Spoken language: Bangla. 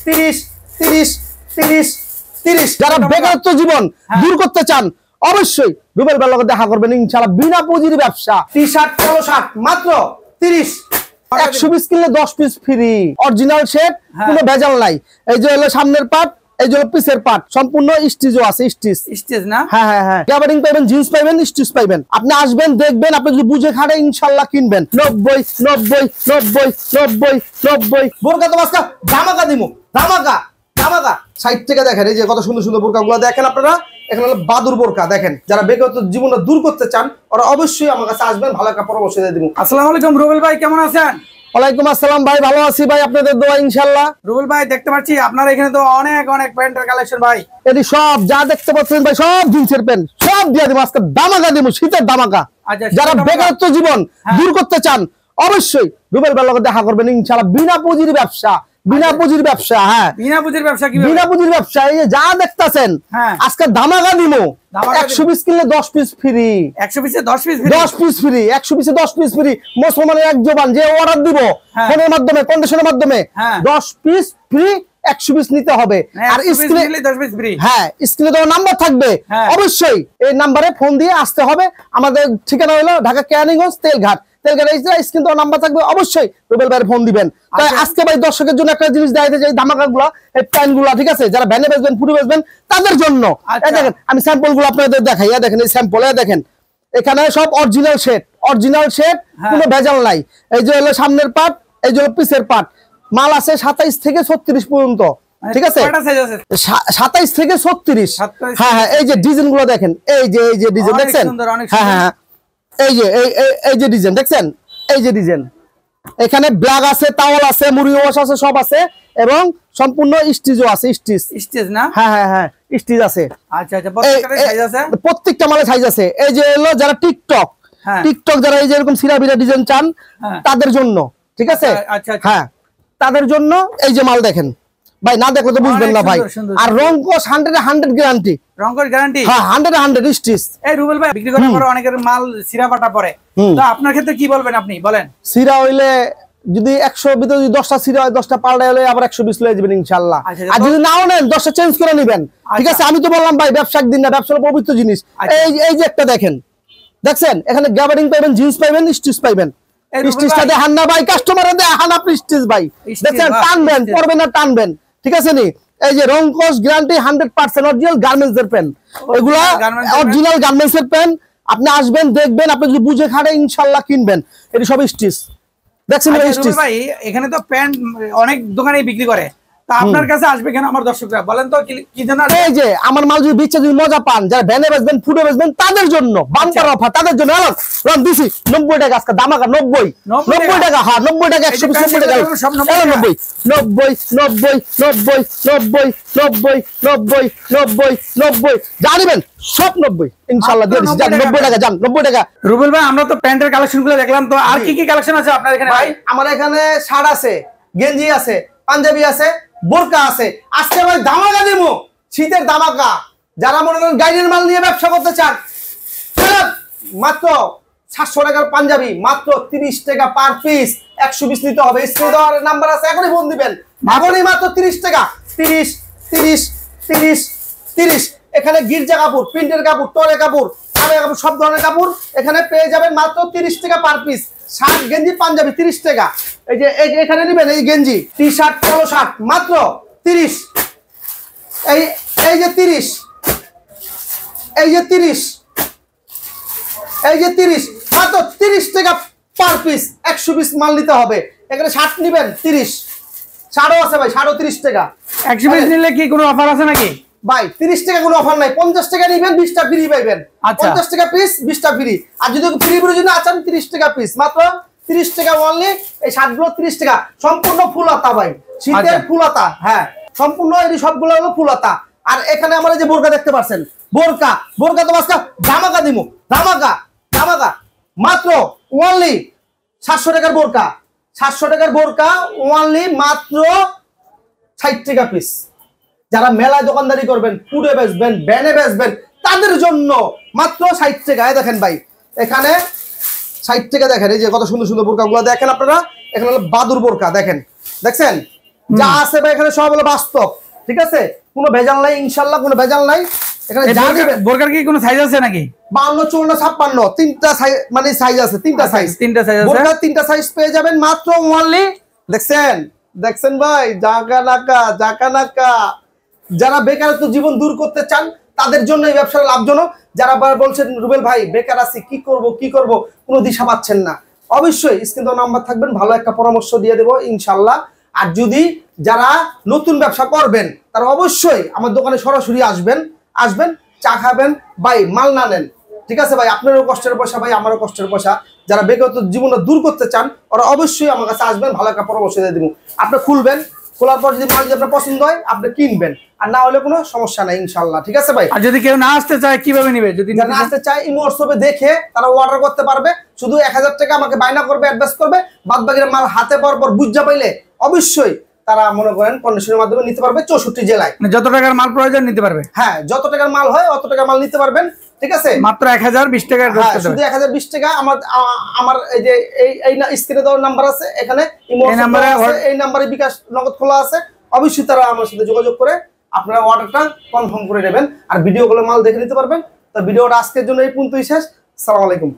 30 30 30 30। যারা বেকারত্ব জীবন দূর করতে চান অবশ্যই রুবেল ভাইয়ের লগে দেখা করবেন ইনশাআল্লাহ। বিনা পুঁজির ব্যবসা। টি-শার্ট কালো শার্ট মাত্র 30। 120 কিনলে 10 পিস ফ্রি। অরিজিনাল শেড, কোনো ভেজাল নাই। এই যে হলো সামনের পার্ট, এই যে পিসের পার্ট, সম্পূর্ণ স্টিচও আছে। স্টিচ না? হ্যাঁ হ্যাঁ হ্যাঁ। গ্যাবারিং পাবেন, জিন্স পাবেন, স্টিচ পাবেন। আপনি আসবেন, দেখবেন, আপনি যদি বুঝে খাটে ইনশাআল্লাহ কিনবেন। 90 90 90 90 90। বোরকা তো আজকে ধামাকা দিমু, ধামাকা ধামাকা। 60 টাকা দেখেন, এই যে কত সুন্দর সুন্দর বোরকাগুলো দেখেন আপনারা। এখানে হলো বাদুর বোরকা দেখেন। যারা বেকারত্ব জীবনটা দূর করতে চান ওরা অবশ্যই আমার কাছে আসবেন, ভালো একটা পরামর্শ দিয়ে দিব। আসসালামু আলাইকুম রুবেল ভাই, কেমন আছেন? ওয়ালাইকুম আসসালাম ভাই, ভালো আছি ভাই, আপনাদের দোয়া ইনশাআল্লাহ। রুবেল ভাই দেখতে পাচ্ছি আপনার এখানে তো অনেক অনেক প্যান্টের কালেকশন ভাই। এটি সব যা দেখতে পাচ্ছেন ভাই, সব জিন্সের প্যান্ট, সব দিয়ে দিব আজকে ধামাকা দিব, শীতের ধামাকা। যারা বেকারত্ব জীবন দূর করতে চান অবশ্যই রুবেল ভাইয়ের লগে দেখা করবেন ইনশাআল্লাহ। বিনা পুঁজির ব্যবসা, বিনা পুঁজির ব্যবসা। হ্যাঁ, বিনা পুঁজির ব্যবসা কি? বিনা পুঁজির ব্যবসা। এই যে যা দেখতেছেন আজকে ধামাকা দিব। 120 কিনলে 10 পিস ফ্রি। 100 পিসে 10 পিস ফ্রি। 10 piece free. 120 এ 10 পিস ফ্রি। মুসলমানের এক জবান যে অর্ডার দিব ফোনের মাধ্যমে, কন্ডিশনের মাধ্যমে 10 পিস ফ্রি। 100 পিস নিতে হবে। আর স্ক্রিনে 10 পিস ফ্রি। হ্যাঁ, স্ক্রিনে তো নাম্বার থাকবে, অবশ্যই এই নম্বরে ফোন দিয়ে আসতে হবে। আমাদের ঠিকানা হলো ঢাকা কেরানীগঞ্জ তেলঘাট। স্ক্রিন তো নাম্বার থাকবে, অবশ্যই রুবেল ভাইয়ের ফোন দিবেন। তাই আজকে ভাই দর্শকের জন্য একটা জিনিস দেখাইতে চাই, ধামাকাগুলো, এই প্যান্টগুলো, ঠিক আছে? যারা ভ্যানে বেচবেন, ফুটে বেচবেন তাদের জন্য। দেখেন আমি স্যাম্পলগুলো আপনাদের দেখাই। দেখেন এই স্যাম্পল, দেখেন এখানে সব অরিজিনাল শেড, অরিজিনাল শেড, কোনো ভেজাল নাই। এই যে হলো সামনের পার্ট, এই যে হলো পিসের পার্ট। মাল আছে 27 থেকে 36 পর্যন্ত, ঠিক আছে? 27 থেকে 36। হ্যাঁ হ্যাঁ। এই যে ডিজাইন গুলো দেখেন, এই যে ডিজাইন দেখছেন? হ্যাঁ হ্যাঁ। এই যে এই যে ডিজাইন দেখছেন, এই যে ডিজাইন। এখানে ব্ল্যাক আছে, টাওয়াল আছে, মুড়ি ওয়াশ আছে, সব আছে, এবং সম্পূর্ণ স্টিচও আছে। স্টিচ না? হ্যাঁ হ্যাঁ হ্যাঁ, স্টিচ আছে। আচ্ছা আচ্ছা, প্রত্যেকটা সাইজ আছে, প্রত্যেকটা মালে সাইজ আছে। এই যে হলো যারা টিকটক যারা এই যে এরকম সিরাবিরা ডিজাইন চান তাদের জন্য, ঠিক আছে? আচ্ছা হ্যাঁ, তাদের জন্য এই যে মাল দেখেন ভাই, না দেখলে তো বুঝবেন না ভাই। আর রংকশ 100 গ্যারান্টি। রংকশ গ্যারান্টি? হ্যাঁ, 100 স্টিচ। এই রুবেল ভাই বিক্রি করার পরে অনেকের মাল সিরা ফাটা পড়ে, তো আপনার ক্ষেত্রে কি বলবেন আপনি? বলেন। সিরা হইলে যদি 100 ভিতরে যদি 10টা সিরা হয়, 10টা পাল্টা হলে আবার 120 লয়ে যাবেন ইনশাআল্লাহ। আর যদি নাও নেন 10টা চেঞ্জ করে নেবেন, ঠিক আছে? আমি তো বললাম ভাই ব্যবসা একদিন না, ব্যবসা হলো পবিত্র জিনিস। এই যে একটা দেখেন, দেখছেন? এখানে গ্যাবারিং পাবেন, জিন্স পাবেন, স্টিচ পাবেন। স্টিচটা দেখান না ভাই, কাস্টমারে দেখান আপনি স্টিচ ভাই। দেখছেন? টানবেন, পরবেন না, টানবেন, ঠিক আছে নি? এই যে রংকশ গ্যারান্টি 100% অরিজিনাল গার্মেন্টস এর পেন। এগুলা অরিজিনাল গার্মেন্টস এর পেন। আপনি আসবেন, দেখবেন, আপনি যদি বুঝে খাটে ইনশাআল্লাহ কিনবেন। এটি সব স্টিচ দেখছেন ভাই। এখানে তো প্যান্ট অনেক দোকানে বিক্রি করে, তা আপনার কাছে আসবে কেন আমার দর্শকরা? বলেন তো কি জানা? এই যে আমার মাল যদি বিচ্ছে যদি মজা পান, যারা ভ্যানে বেচবেন, ফুটে বেচবেন তাদের জন্য বাম্পার অফার, তাদের জন্য দিছি 90 টাকা আজকে ধামাকা। 90 টাকা। হ্যাঁ, 90 টাকা। 120 90 টাকা। 90 90 90 90 90 90 90 90 90 জানিবেন সব 90 ইনশাআল্লাহ দিয়ে দিছি। যান 90 টাকা, যান 90 টাকা। রুবেল ভাই আমরা তো প্যান্টের কালেকশন গুলো দেখলাম, তো আর কি কি কালেকশন আছে আপনার এখানে? ভাই আমার এখানে শার্ট আছে, গেঞ্জি আছে, পাঞ্জাবি আছে, বোরকা আছে। আজকে ভাই ধামাকা দিব, শীতের ধামাকা। যারা মনে করেন গাইডের মাল নিয়ে ব্যবসা করতে চান, মাত্র 700 টাকার পাঞ্জাবি মাত্র 30 টাকা পার পিস। 100 পিস নিতে হবে। স্ক্রিনে দেওয়ার নাম্বার আছে, এখনই ফোন দিবেন। এখনই মাত্র 30 টাকা। 30 30 30 30। এখানে গির্জা কাপড়, প্রিন্টের কাপড়, টলে কাপড়, কাপড়, সব ধরনের কাপড় এখানে পেয়ে যাবেন মাত্র 30 টাকা পার পিস। শার্ট, গেঞ্জি, পাঞ্জাবি 30 টাকা। এই যে এখানে নেবেন এই গেঞ্জি, টি-শার্ট, কালো শার্ট মাত্র 30। এই যে 30, এই যে 30, এই যে 30, মাত্র 30 টাকা পার পিস। 100 পিস মাল নিতে হবে। এখানে শার্ট নেবেন 30। শার্টও আছে ভাই, শার্টও 30 টাকা। 100 পিস নিলে কি কোনো অফার আছে নাকি? ভাই 30 টাকা কোনো অফার নাই। 50 টাকা নিবেন, 20টা ফ্রি পাইবেন। 50 টাকা পিস, 20টা ফ্রি। আর যদি ফ্রি প্রয়োজন আছেন 30 টাকা পিস, মাত্র 30 টাকা অনলি। এই শার্টগুলো 30 টাকা, সম্পূর্ণ ফুল হাতা ভাই, শীতের ফুল হাতা। হ্যাঁ, সম্পূর্ণ এই সবগুলো হলো ফুল হাতা। আর এখানে আমরা যে বোরকা দেখতে পাচ্ছেন, বোরকা তো আজকে ধামাকা দিমু, ধামাকা ধামাকা। মাত্র অনলি 700 টাকার বোরকা। 700 টাকার বোরকা অনলি মাত্র 60 টাকা পিস। যারা মেলায় দোকানদারি করবেন, ফুডে বেচবেন, ভ্যানে বেচবেন তাদের জন্য মাত্র 60 টাকা। দেখেন ভাই, এখানে 60 টাকা। দেখেন এই যে কত সুন্দর সুন্দর বোরকাগুলো দেখেন আপনারা। এখানে হলো বাদুর বোরকা দেখেন, দেখছেন? যা আছে ভাই এখানে সব হলো বাস্তব, ঠিক আছে, কোনো ভেজাল নাই, ইনশাআল্লাহ কোনো ভেজাল নাই। এখানে বোরকার কি কোনো সাইজ আছে নাকি? 52, 54, 56 তিনটা সাইজ, মানে সাইজ আছে, তিনটা সাইজ আছে বোরকার তিনটা সাইজ পেয়ে যাবেন মাত্র ওনলি। দেখছেন ভাই, জাকা নাকা। যারা বেকারত্ব জীবন দূর করতে চান তাদের জন্য এই ব্যবসা লাভজনক। যারা বলছেন রুবেল ভাই বেকার আছি, কি করব কোনো দিশা পাচ্ছেন না, অবশ্যই স্ক্রিন তো নাম্বার থাকবেন, ভালো একটা পরামর্শ দিয়ে দেবো ইনশাআল্লাহ। আর যদি যারা নতুন ব্যবসা করবেন তারা অবশ্যই আমার দোকানে সরাসরি আসবেন, চা খাবেন ভাই, মাল না নেন, ঠিক আছে ভাই, আপনারও কষ্টের পয়সা ভাই, আমারও কষ্টের পয়সা। যারা বেকারত্ব জীবনটা দূর করতে চান ওরা অবশ্যই আমার কাছে আসবেন, ভালো একটা পরামর্শ দিয়ে দিব। আপনি খুলবেন, খোলার পর যদি মাল আপনার পছন্দ হয় আপনি কিনবেন, আর না হলে কোনো সমস্যা নাই ইনশাআল্লাহ, ঠিক আছে ভাই। আর যদি কেউ না আসতে চায় কিভাবে নেবে? যদি না আসতে চায় ইমো হোয়াটসঅ্যাপে দেখে তারা অর্ডার করতে পারবে, শুধু 1000 টাকা আমাকে বায়না করবে, অ্যাডভান্স করবে, বাদ বাকির মাল হাতে পাওয়ার পর বুঝা পাইলে অবশ্যই তারা মনে করেন কন্ডিশনের মাধ্যমে নিতে পারবে 64 জেলায়। যত টাকার মাল প্রয়োজন নিতে পারবে। হ্যাঁ, যত টাকার মাল হয় অত টাকার মাল নিতে পারবেন, ঠিক আছে, মাত্র 1020 টাকা। শুধু 1020 টাকা। আমার এই যে এই স্ক্রিনে দেওয়ার নাম্বার আছে, এখানে ইমো নাম্বার আছে, এই নাম্বারে বিকাশ নগদ খোলা আছে, অবশ্যই তারা আমার সাথে যোগাযোগ করে আপনারা অর্ডারটা কনফার্ম করে নেবেন, আর ভিডিও কলে মাল দেখে নিতে পারবেন। তো ভিডিওটা আজকের জন্য এই পর্যন্তই শেষ। আসসালামু আলাইকুম।